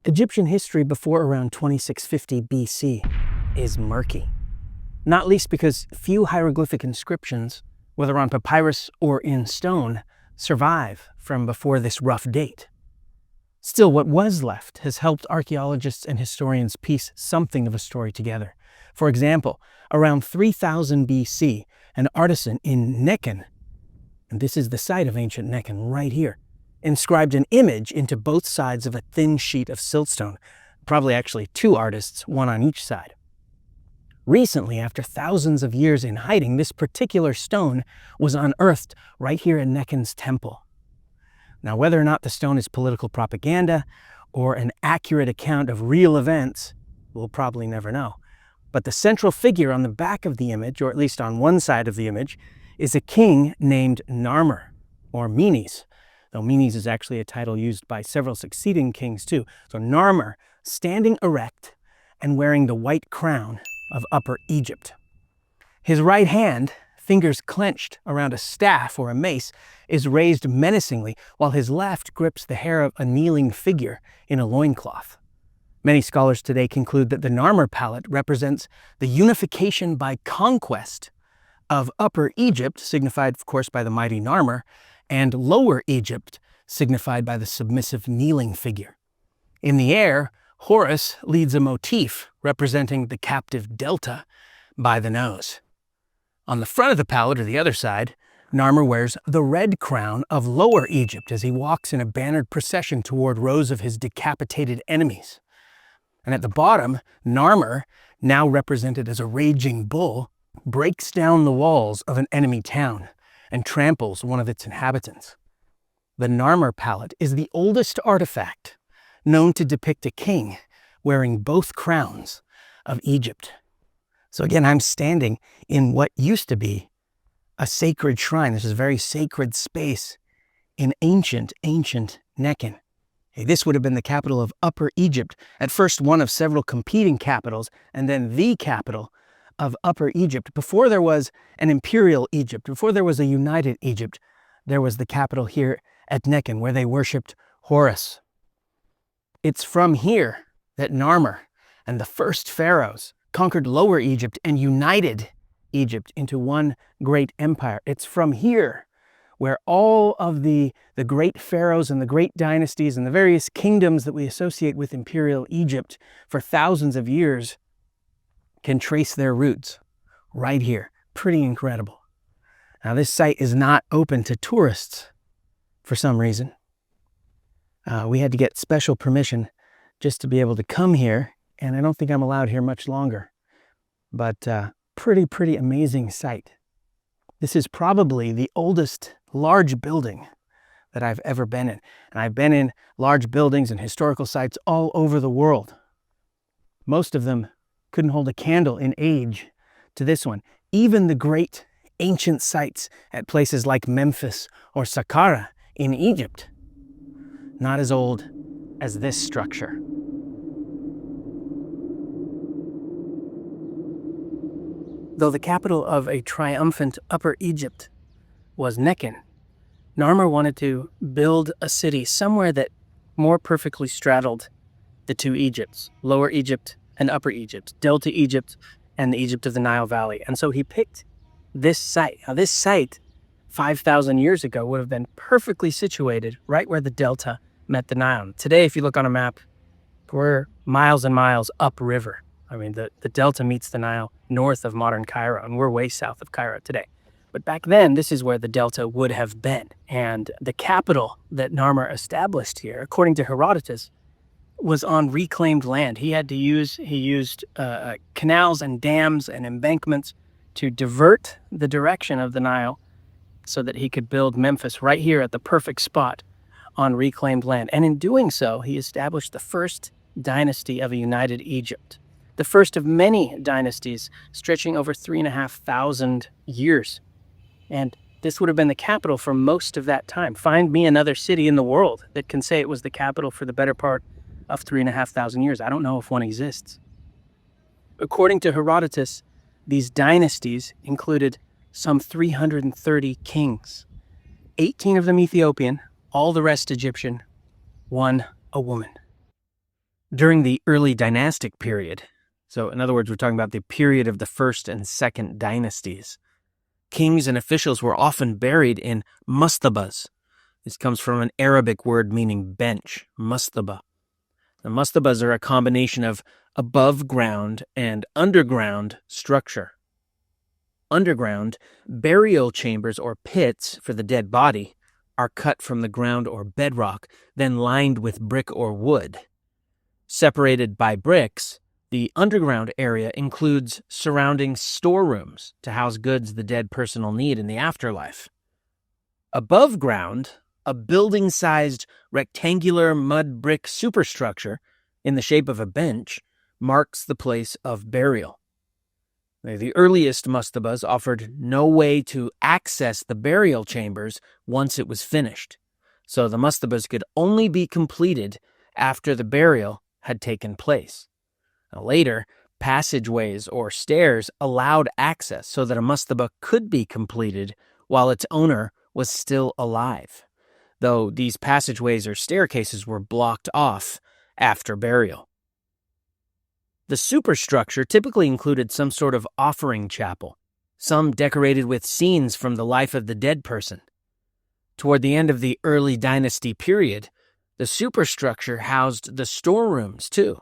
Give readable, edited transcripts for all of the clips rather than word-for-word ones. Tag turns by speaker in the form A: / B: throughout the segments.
A: Egyptian history before around 2650 BC is murky, not least because few hieroglyphic inscriptions, whether on papyrus or in stone, survive from before this rough date. Still, what was left has helped archaeologists and historians piece something of a story together. For example, around 3000 BC, an artisan in Nekhen, and this is the site of ancient Nekhen right here, inscribed an image into both sides of a thin sheet of siltstone, probably actually two artists, one on each side. Recently, after thousands of years in hiding, this particular stone was unearthed right here in Nekhen's temple. Now, whether or not the stone is political propaganda or an accurate account of real events, we'll probably never know. But the central figure on the back of the image, or at least on one side of the image, is a king named Narmer, or Menes, though Menes is actually a title used by several succeeding kings too. So Narmer, standing erect and wearing the white crown of Upper Egypt. His right hand, fingers clenched around a staff or a mace, is raised menacingly, while his left grips the hair of a kneeling figure in a loincloth. Many scholars today conclude that the Narmer palette represents the unification by conquest of Upper Egypt, signified of course by the mighty Narmer, and Lower Egypt, signified by the submissive kneeling figure. In the air, Horus leads a motif representing the captive delta by the nose. On the front of the palette, or the other side, Narmer wears the red crown of Lower Egypt as he walks in a bannered procession toward rows of his decapitated enemies. And at the bottom, Narmer, now represented as a raging bull, breaks down the walls of an enemy town and tramples one of its inhabitants. The Narmer palette is the oldest artifact known to depict a king wearing both crowns of Egypt. So again, I'm standing in what used to be a sacred shrine. This is a very sacred space in ancient Nekhen. This would have been the capital of Upper Egypt, at first one of several competing capitals, and then the capital of Upper Egypt. Before there was an imperial Egypt, before there was a united Egypt, there was the capital here at Nekhen, where they worshipped Horus. It's from here that Narmer and the first pharaohs conquered Lower Egypt and united Egypt into one great empire. It's from here where all of the great pharaohs and the great dynasties and the various kingdoms that we associate with imperial Egypt for thousands of years can trace their roots, right here. Pretty incredible. Now, this site is not open to tourists for some reason. We had to get special permission just to be able to come here, and I don't think I'm allowed here much longer. But pretty amazing site. This is probably the oldest large building that I've ever been in. And I've been in large buildings and historical sites all over the world. Most of them couldn't hold a candle in age to this one. Even the great ancient sites at places like Memphis or Saqqara in Egypt, not as old as this structure. Though the capital of a triumphant Upper Egypt was Nekhen, Narmer wanted to build a city somewhere that more perfectly straddled the two Egypts, Lower Egypt and Upper Egypt, Delta Egypt and the Egypt of the Nile Valley. And so he picked this site. Now, this site 5,000 years ago would have been perfectly situated right where the delta met the Nile. Today, if you look on a map, we're miles and miles upriver. I mean, the delta meets the Nile north of modern Cairo, and we're way south of Cairo today. But back then, this is where the delta would have been. And the capital that Narmer established here, according to Herodotus, was on reclaimed land. He used canals and dams and embankments to divert the direction of the Nile so that he could build Memphis right here at the perfect spot on reclaimed land. And in doing so, he established the first dynasty of a united Egypt, the first of many dynasties stretching over 3,500 years. And this would have been the capital for most of that time. Find me another city in the world that can say it was the capital for the better part of 3,500 years. I don't know if one exists. According to Herodotus, these dynasties included some 330 kings, 18 of them Ethiopian, all the rest Egyptian, one a woman. During the early dynastic period, so in other words, we're talking about the period of the first and second dynasties, kings and officials were often buried in mastabas. This comes from an Arabic word meaning bench, mastaba. The mastabas are a combination of above ground and underground structure. Underground, burial chambers or pits for the dead body are cut from the ground or bedrock, then lined with brick or wood. Separated by bricks, the underground area includes surrounding storerooms to house goods the dead person will need in the afterlife. Above ground, a building-sized rectangular mud brick superstructure in the shape of a bench marks the place of burial. The earliest mastabas offered no way to access the burial chambers once it was finished, so the mastabas could only be completed after the burial had taken place. Now, later, passageways or stairs allowed access so that a mastaba could be completed while its owner was still alive, though these passageways or staircases were blocked off after burial. The superstructure typically included some sort of offering chapel, some decorated with scenes from the life of the dead person. Toward the end of the early dynasty period, the superstructure housed the storerooms too,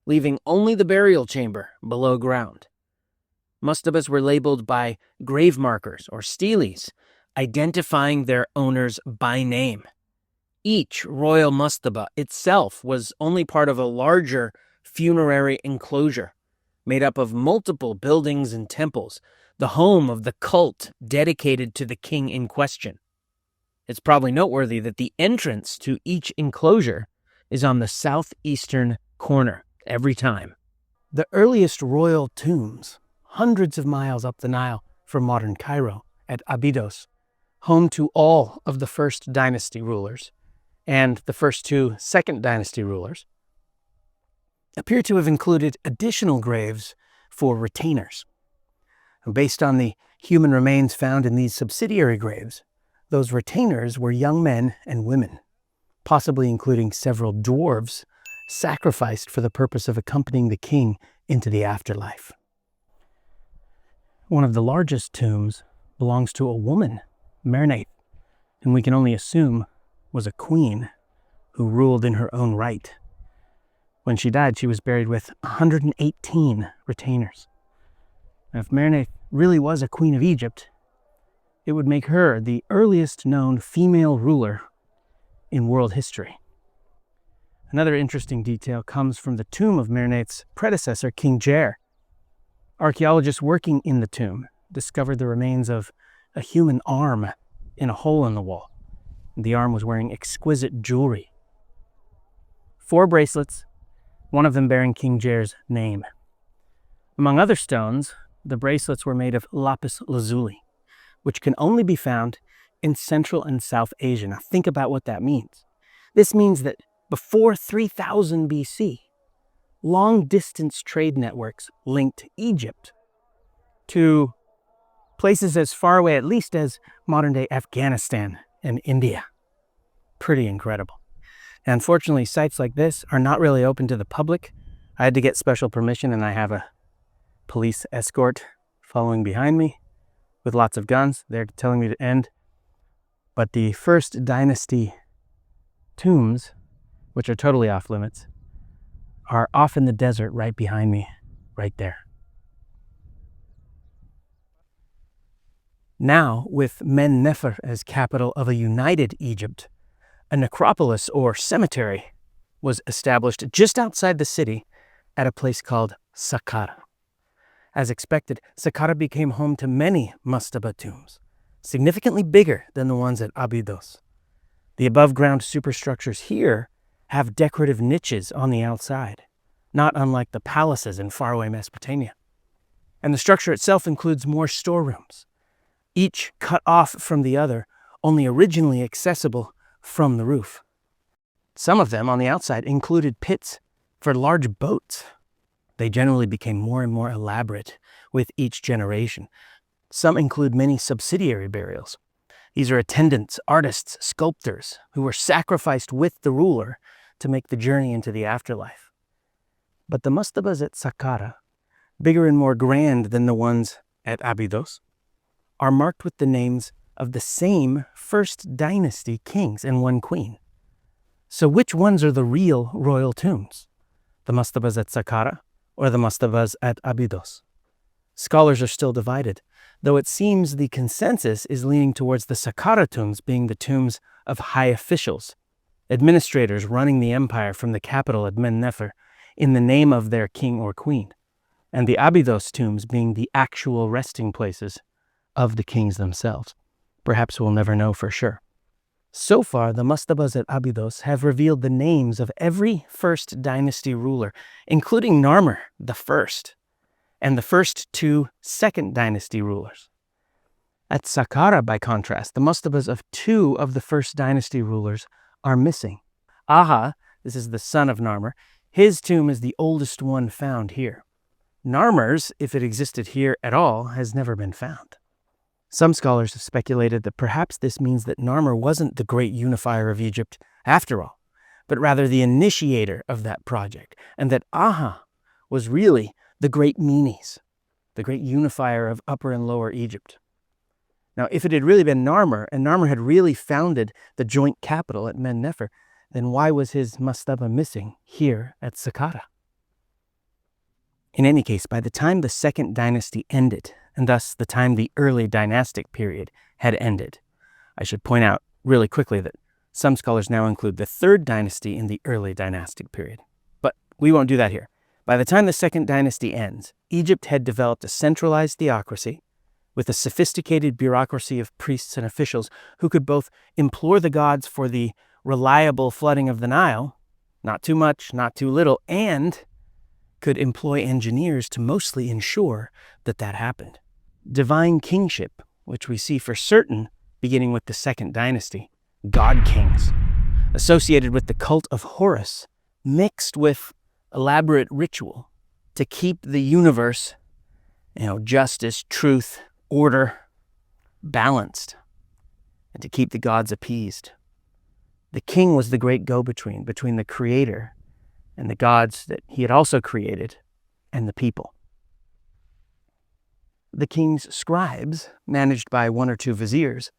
A: leaving only the burial chamber below ground. Mastabas were labeled by grave markers or steles, identifying their owners by name. Each royal mastaba itself was only part of a larger funerary enclosure made up of multiple buildings and temples, the home of the cult dedicated to the king in question. It's probably noteworthy that the entrance to each enclosure is on the southeastern corner every time. The earliest royal tombs, hundreds of miles up the Nile from modern Cairo at Abydos, home to all of the first dynasty rulers and the first two second dynasty rulers, appear to have included additional graves for retainers. Based on the human remains found in these subsidiary graves, those retainers were young men and women, possibly including several dwarves sacrificed for the purpose of accompanying the king into the afterlife. One of the largest tombs belongs to a woman, Mernate, whom we can only assume was a queen who ruled in her own right. When she died, she was buried with 118 retainers. Now, if Mernate really was a queen of Egypt, it would make her the earliest known female ruler in world history. Another interesting detail comes from the tomb of Mernate's predecessor, King Jair. Archaeologists working in the tomb discovered the remains of a human arm in a hole in the wall. The arm was wearing exquisite jewelry. 4 bracelets, one of them bearing King Jair's name. Among other stones, the bracelets were made of lapis lazuli, which can only be found in Central and South Asia. Now think about what that means. This means that before 3000 BC, long-distance trade networks linked Egypt to places as far away at least as modern-day Afghanistan and India. Pretty incredible. Unfortunately, sites like this are not really open to the public. I had to get special permission, and I have a police escort following behind me with lots of guns. They're telling me to end. But the first dynasty tombs, which are totally off limits, are off in the desert right behind me, right there. Now, with Men-Nefer as capital of a united Egypt, a necropolis or cemetery was established just outside the city at a place called Saqqara. As expected, Saqqara became home to many mastaba tombs, significantly bigger than the ones at Abydos. The above-ground superstructures here have decorative niches on the outside, not unlike the palaces in faraway Mesopotamia. And the structure itself includes more storerooms, each cut off from the other, only originally accessible from the roof. Some of them on the outside included pits for large boats. They generally became more and more elaborate with each generation. Some include many subsidiary burials. These are attendants, artists, sculptors who were sacrificed with the ruler to make the journey into the afterlife. But the mastabas at Saqqara, bigger and more grand than the ones at Abydos, are marked with the names of the same first dynasty kings and one queen. So which ones are the real royal tombs? The mastabas at Saqqara or the mastabas at Abydos? Scholars are still divided, though it seems the consensus is leaning towards the Saqqara tombs being the tombs of high officials, administrators running the empire from the capital at Mennefer in the name of their king or queen, and the Abydos tombs being the actual resting places of the kings themselves. Perhaps we'll never know for sure. So far, the mastabas at Abydos have revealed the names of every first dynasty ruler, including Narmer the first, and the first two second dynasty rulers. At Saqqara, by contrast, the mastabas of two of the first dynasty rulers are missing. Aha, this is the son of Narmer, his tomb is the oldest one found here. Narmer's, if it existed here at all, has never been found. Some scholars have speculated that perhaps this means that Narmer wasn't the great unifier of Egypt after all, but rather the initiator of that project, and that Aha was really the great Menes, the great unifier of Upper and Lower Egypt. Now, if it had really been Narmer, and Narmer had really founded the joint capital at Mennefer, then why was his mastaba missing here at Saqqara? In any case, by the time the second dynasty ended, and thus the time the early dynastic period had ended, I should point out really quickly that some scholars now include the third dynasty in the early dynastic period. But we won't do that here. By the time the second dynasty ends, Egypt had developed a centralized theocracy with a sophisticated bureaucracy of priests and officials who could both implore the gods for the reliable flooding of the Nile, not too much, not too little, and could employ engineers to mostly ensure that that happened. Divine kingship, which we see for certain beginning with the second dynasty, god kings, associated with the cult of Horus, mixed with elaborate ritual to keep the universe, justice, truth, order, balanced, and to keep the gods appeased. The king was the great go-between between the creator and the gods that he had also created and the people. The king's scribes, managed by one or two viziers,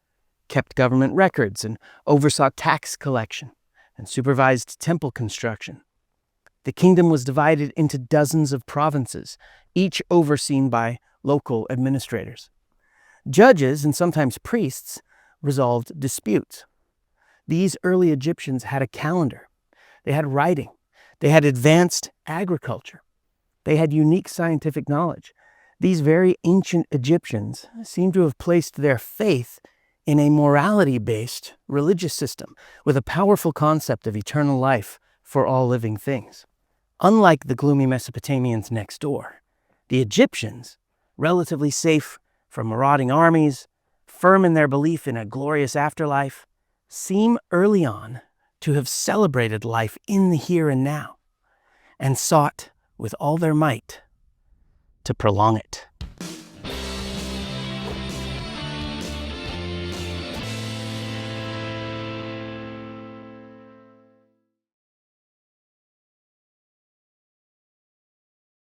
A: kept government records and oversaw tax collection and supervised temple construction. The kingdom was divided into dozens of provinces, each overseen by local administrators. Judges, and sometimes priests, resolved disputes. These early Egyptians had a calendar. They had writing. They had advanced agriculture. They had unique scientific knowledge. These very ancient Egyptians seem to have placed their faith in a morality-based religious system with a powerful concept of eternal life for all living things. Unlike the gloomy Mesopotamians next door, the Egyptians, relatively safe from marauding armies, firm in their belief in a glorious afterlife, seem early on to have celebrated life in the here and now and sought with all their might to prolong it.